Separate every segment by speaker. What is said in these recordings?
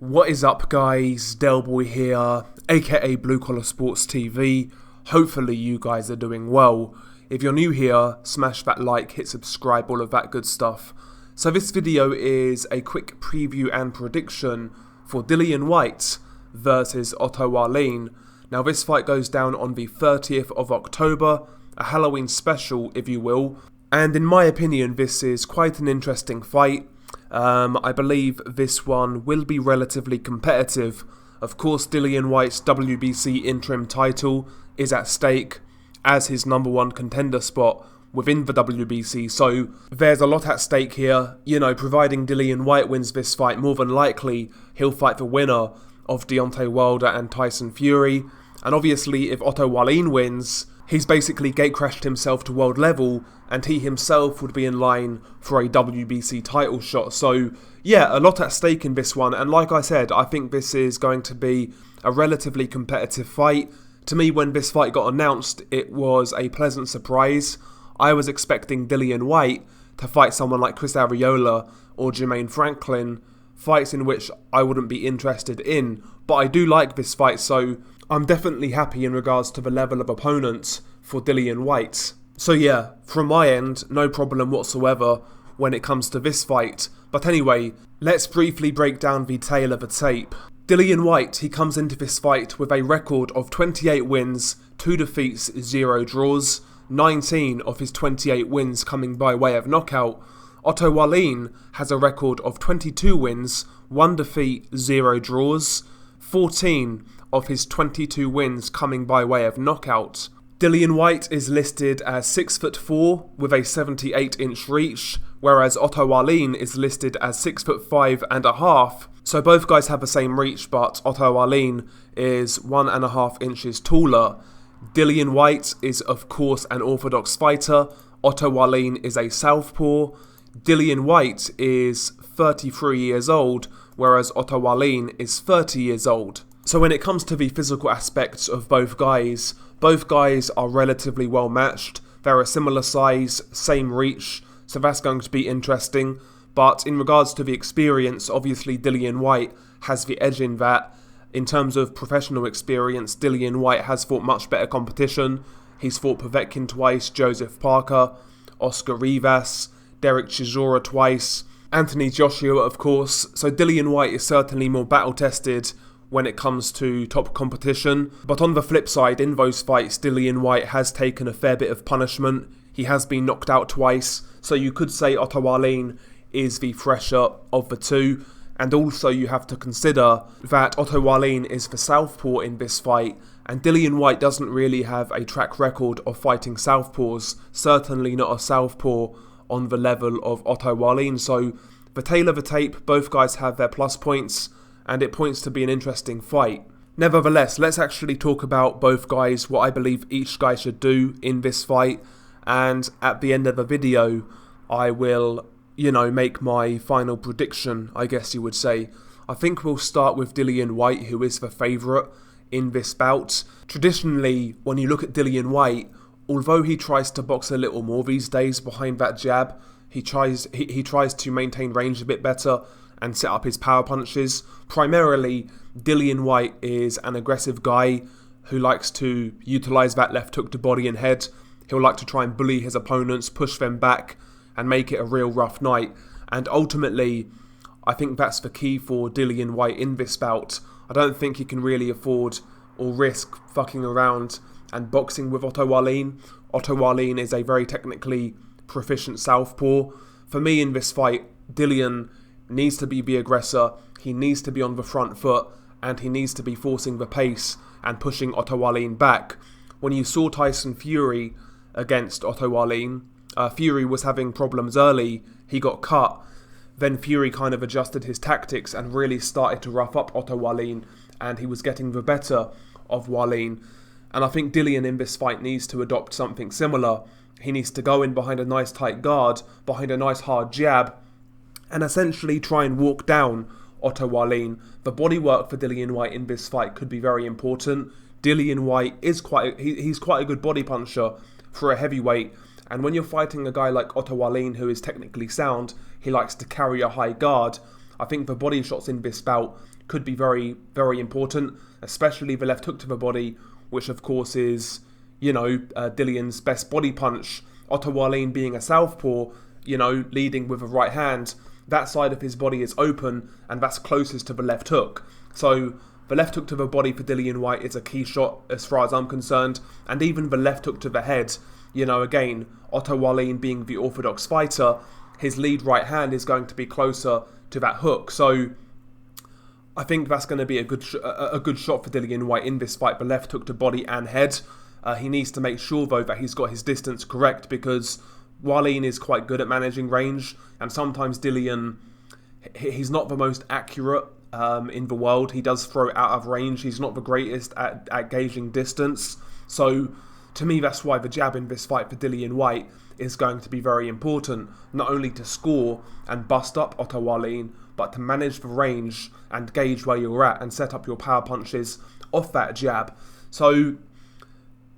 Speaker 1: What is up, guys? Delboy here, aka Blue Collar Sports TV. Hopefully you guys are doing well. If you're new here, smash that like, hit subscribe, all of that good stuff. So this video is a quick preview and prediction for Dillian Whyte versus Otto Wallin. Now this fight goes down on the 30th of October, a Halloween special if you will. And in my opinion, this is quite an interesting fight. I believe this one will be relatively competitive. Of course, Dillian Whyte's WBC interim title is at stake as his #1 contender spot within the WBC, so there's a lot at stake here. You know, providing Dillian Whyte wins this fight, more than likely he'll fight the winner of Deontay Wilder and Tyson Fury. And obviously, if Otto Wallin wins, he's basically gatecrashed himself to world level, and he himself would be in line for a WBC title shot. So yeah, a lot at stake in this one, and like I said, I think this is going to be a relatively competitive fight. To me, when this fight got announced, it was a pleasant surprise. I was expecting Dillian Whyte to fight someone like Chris Arreola or Jermaine Franklin, fights in which I wouldn't be interested in, but I do like this fight, so I'm definitely happy in regards to the level of opponent for Dillian Whyte. So yeah, from my end, no problem whatsoever when it comes to this fight. But anyway, let's briefly break down the tale of the tape. Dillian Whyte, he comes into this fight with a record of 28 wins, 2 defeats, 0 draws, 19 of his 28 wins coming by way of knockout. Otto Wallin has a record of 22 wins, 1 defeat, 0 draws, 14 of his 22 wins coming by way of knockout. Dillian Whyte is listed as 6'4" with a 78-inch reach, whereas Otto Wallin is listed as 6'5.5". So both guys have the same reach, but Otto Wallin is 1.5 inches taller. Dillian Whyte is of course an orthodox fighter. Otto Wallin is a southpaw. Dillian Whyte is 33 years old, whereas Otto Wallin is 30 years old. So when it comes to the physical aspects of both guys are relatively well matched. They're a similar size, same reach, so that's going to be interesting. But in regards to the experience, obviously Dillian Whyte has the edge in that. In terms of professional experience, Dillian Whyte has fought much better competition. He's fought Povetkin twice, Joseph Parker, Oscar Rivas, Derek Chisora twice, Anthony Joshua of course. So Dillian Whyte is certainly more battle-tested when it comes to top competition. But on the flip side, in those fights, Dillian Whyte has taken a fair bit of punishment. He has been knocked out twice, so you could say Otto Wallin is the fresher of the two. And also you have to consider that Otto Wallin is the southpaw in this fight, and Dillian Whyte doesn't really have a track record of fighting southpaws, certainly not a southpaw on the level of Otto Wallin. So the tale of the tape, both guys have their plus points, and it points to be an interesting fight. Nevertheless, let's actually talk about both guys, what I believe each guy should do in this fight, and at the end of the video, I will, make my final prediction, I guess you would say. I think we'll start with Dillian Whyte, who is the favourite in this bout. Traditionally, when you look at Dillian Whyte, although he tries to box a little more these days behind that jab, he tries to maintain range a bit better and set up his power punches. Primarily, Dillian Whyte is an aggressive guy who likes to utilise that left hook to body and head. He'll like to try and bully his opponents, push them back, and make it a real rough night. And ultimately, I think that's the key for Dillian Whyte in this bout. I don't think he can really afford or risk fucking around and boxing with Otto Wallin. Otto Wallin is a very technically proficient southpaw. For me in this fight, Dillian needs to be the aggressor, he needs to be on the front foot, and he needs to be forcing the pace and pushing Otto Wallin back. When you saw Tyson Fury against Otto Wallin, Fury was having problems early, he got cut, then Fury kind of adjusted his tactics and really started to rough up Otto Wallin, and he was getting the better of Wallin. And I think Dillian in this fight needs to adopt something similar. He needs to go in behind a nice tight guard, behind a nice hard jab, and essentially try and walk down Otto Wallin. The bodywork for Dillian Whyte in this fight could be very important. Dillian Whyte is he's quite a good body puncher for a heavyweight, and when you're fighting a guy like Otto Wallin who is technically sound, he likes to carry a high guard. I think the body shots in this bout could be very, very important, especially the left hook to the body, which of course is, Dillian's best body punch. Otto Wallin being a southpaw, leading with a right hand, that side of his body is open and that's closest to the left hook. So the left hook to the body for Dillian Whyte is a key shot as far as I'm concerned, and even the left hook to the head. Again, Otto Wallin being the orthodox fighter, his lead right hand is going to be closer to that hook. So I think that's going to be a good shot for Dillian Whyte in this fight, the left hook to body and head. He needs to make sure, though, that he's got his distance correct, because Wallin is quite good at managing range, and sometimes Dillian, he's not the most accurate in the world. He does throw out of range. He's not the greatest at gauging distance. So to me, that's why the jab in this fight for Dillian Whyte is going to be very important, not only to score and bust up Otto Wallin, but to manage the range and gauge where you're at and set up your power punches off that jab. So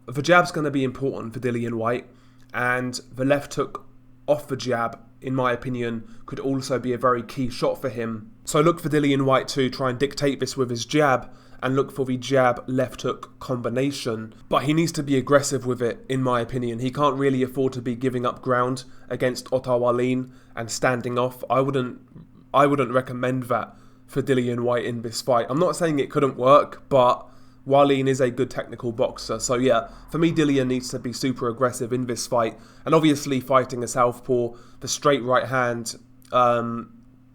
Speaker 1: the jab's going to be important for Dillian Whyte, and the left hook off the jab, in my opinion, could also be a very key shot for him. So look for Dillian Whyte to try and dictate this with his jab, and look for the jab left hook combination. But he needs to be aggressive with it, in my opinion. He can't really afford to be giving up ground against Otto Wallin and standing off. I wouldn't recommend that for Dillian Whyte in this fight. I'm not saying it couldn't work, but Wallin is a good technical boxer. So yeah, for me, Dillian needs to be super aggressive in this fight. And obviously, fighting a southpaw, the straight right hand,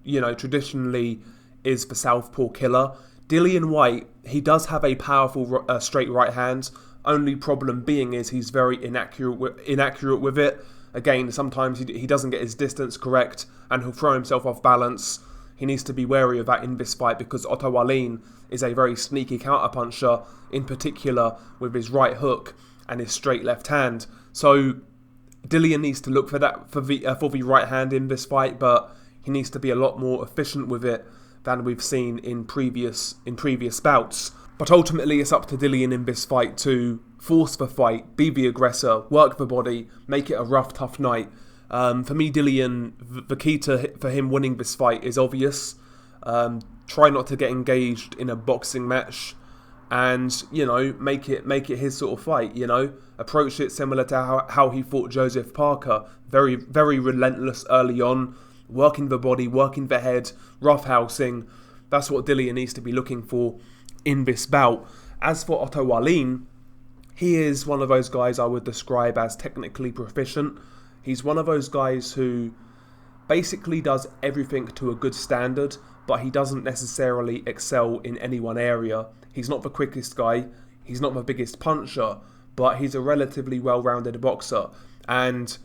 Speaker 1: traditionally is the southpaw killer. Dillian Whyte, he does have a powerful straight right hand. Only problem being is he's very inaccurate with it. Again, sometimes he doesn't get his distance correct and he'll throw himself off balance. He needs to be wary of that in this fight, because Otto Wallin is a very sneaky counterpuncher, in particular with his right hook and his straight left hand. So Dillian needs to look for that for the right hand in this fight, but he needs to be a lot more efficient with it than we've seen in previous bouts. But ultimately, it's up to Dillian in this fight to force the fight, be the aggressor, work the body, make it a rough, tough night. For me, Dillian, the key for him winning this fight is obvious. Try not to get engaged in a boxing match, and make it his sort of fight. Approach it similar to how he fought Joseph Parker, very, very relentless early on, working the body, working the head, roughhousing. That's what Dillian needs to be looking for in this bout. As for Otto Wallin, he is one of those guys I would describe as technically proficient. He's one of those guys who basically does everything to a good standard, but he doesn't necessarily excel in any one area. He's not the quickest guy, he's not the biggest puncher, but he's a relatively well-rounded boxer, and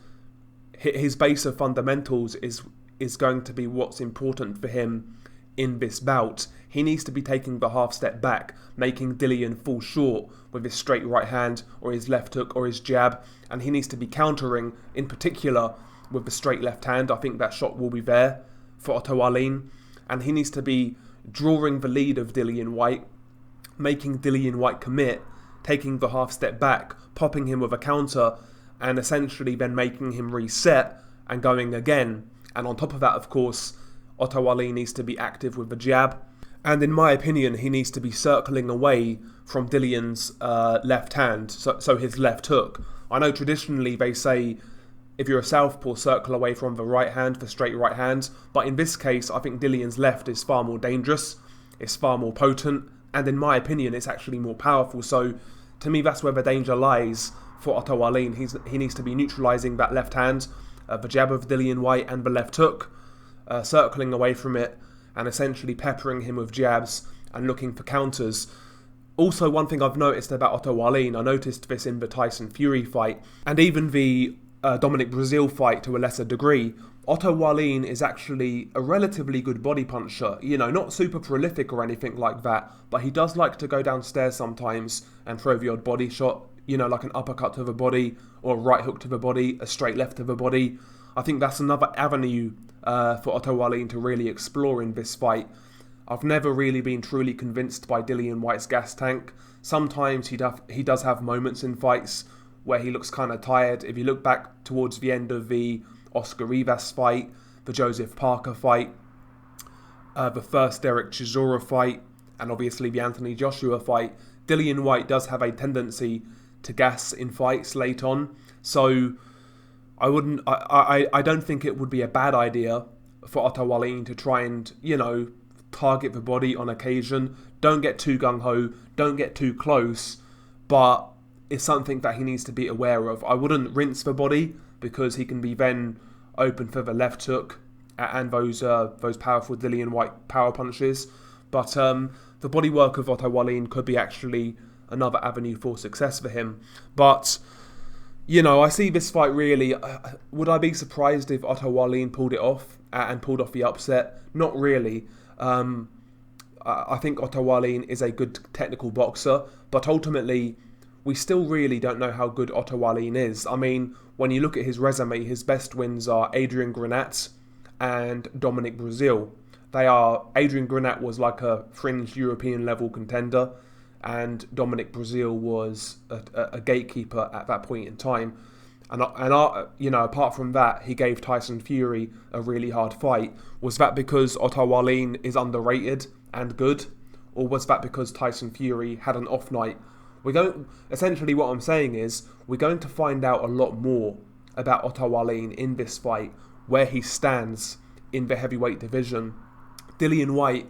Speaker 1: his base of fundamentals is going to be what's important for him in this bout. He needs to be taking the half step back, making Dillian fall short with his straight right hand or his left hook or his jab, and he needs to be countering, in particular with the straight left hand. I think that shot will be there for Otto Wallin, and he needs to be drawing the lead of Dillian Whyte, making Dillian Whyte commit, taking the half step back, popping him with a counter, and essentially then making him reset and going again. And on top of that, of course, Otto Wallin needs to be active with the jab. And in my opinion, he needs to be circling away from Dillian's left hand, so his left hook. I know traditionally they say if you're a southpaw, circle away from the right hand, the straight right hand. But in this case, I think Dillian's left is far more dangerous. It's far more potent. And in my opinion, it's actually more powerful. So to me, that's where the danger lies for Otto Wallin. He needs to be neutralising that left hand, the jab of Dillian Whyte and the left hook, circling away from it, and essentially peppering him with jabs and looking for counters. Also, one thing I've noticed about Otto Wallin, I noticed this in the Tyson Fury fight, and even the Dominic Breazeale fight to a lesser degree. Otto Wallin is actually a relatively good body puncher, not super prolific or anything like that, but he does like to go downstairs sometimes and throw the odd body shot, like an uppercut to the body, or a right hook to the body, a straight left to the body. I think that's another avenue for Otto Wallin to really explore in this fight. I've never really been truly convinced by Dillian Whyte's gas tank. Sometimes he does have moments in fights where he looks kind of tired. If you look back towards the end of the Oscar Rivas fight, the Joseph Parker fight, the first Derek Chisora fight, and obviously the Anthony Joshua fight, Dillian Whyte does have a tendency to gas in fights late on. So I don't think it would be a bad idea for Otto Wallin to try and, target the body on occasion. Don't get too gung-ho, don't get too close, but it's something that he needs to be aware of. I wouldn't rinse the body, because he can be then open for the left hook and those powerful Dillian Whyte power punches. But the bodywork of Otto Wallin could be actually another avenue for success for him. But, I see this fight really. Would I be surprised if Otto Wallin pulled it off and pulled off the upset? Not really. I think Otto Wallin is a good technical boxer, but ultimately, we still really don't know how good Otto Wallin is. I mean, when you look at his resume, his best wins are Adrian Granat and Dominic Breazeale. Adrian Granat was like a fringe European level contender, and Dominic Breazeale was a gatekeeper at that point in time. And apart from that, he gave Tyson Fury a really hard fight. Was that because Otto Wallin is underrated and good, or was that because Tyson Fury had an off night? Essentially, what I'm saying is we're going to find out a lot more about Otto Wallin in this fight, where he stands in the heavyweight division. Dillian Whyte,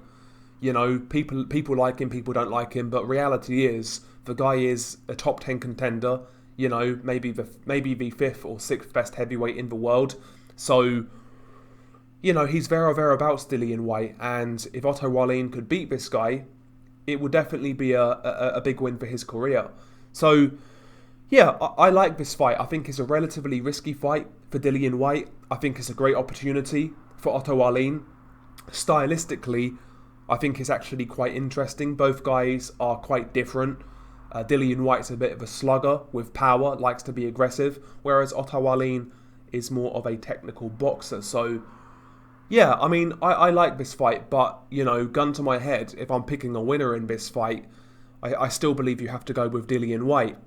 Speaker 1: people like him, people don't like him, but reality is the guy is a top 10 contender. Maybe the fifth or sixth best heavyweight in the world. So, he's there or thereabouts, Dillian Whyte, and if Otto Wallin could beat this guy, it would definitely be a big win for his career. So, yeah, I like this fight. I think it's a relatively risky fight for Dillian Whyte. I think it's a great opportunity for Otto Wallin. Stylistically, I think it's actually quite interesting. Both guys are quite different. Dillian Whyte's a bit of a slugger with power, likes to be aggressive, whereas Otto Wallin is more of a technical boxer. So, yeah, I mean, I like this fight, but, gun to my head, if I'm picking a winner in this fight, I still believe you have to go with Dillian Whyte.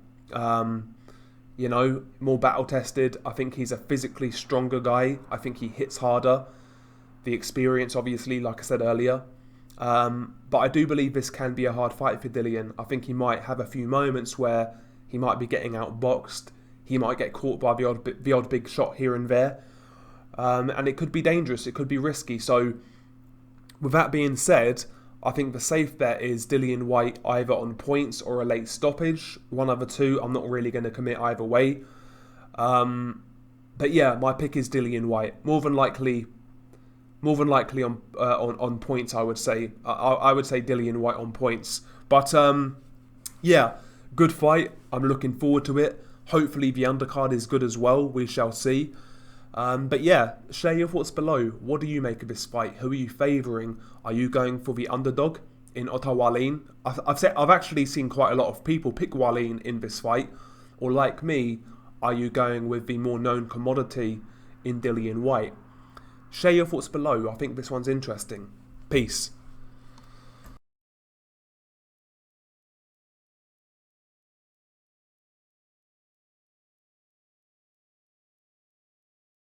Speaker 1: More battle-tested. I think he's a physically stronger guy. I think he hits harder. The experience, obviously, like I said earlier. But I do believe this can be a hard fight for Dillian. I think he might have a few moments where he might be getting outboxed. He might get caught by the odd big shot here and there. And it could be dangerous. It could be risky. So, with that being said, I think the safe bet is Dillian Whyte either on points or a late stoppage. One of the two. I'm not really going to commit either way. But yeah, my pick is Dillian Whyte. More than likely on points, I would say. I would say Dillian Whyte on points. But yeah, good fight. I'm looking forward to it. Hopefully the undercard is good as well. We shall see. But yeah, share your thoughts below. What do you make of this fight? Who are you favouring? Are you going for the underdog in Otto Wallin? I've actually seen quite a lot of people pick Wallin in this fight. Or like me, are you going with the more known commodity in Dillian Whyte? Share your thoughts below. I think this one's interesting. Peace.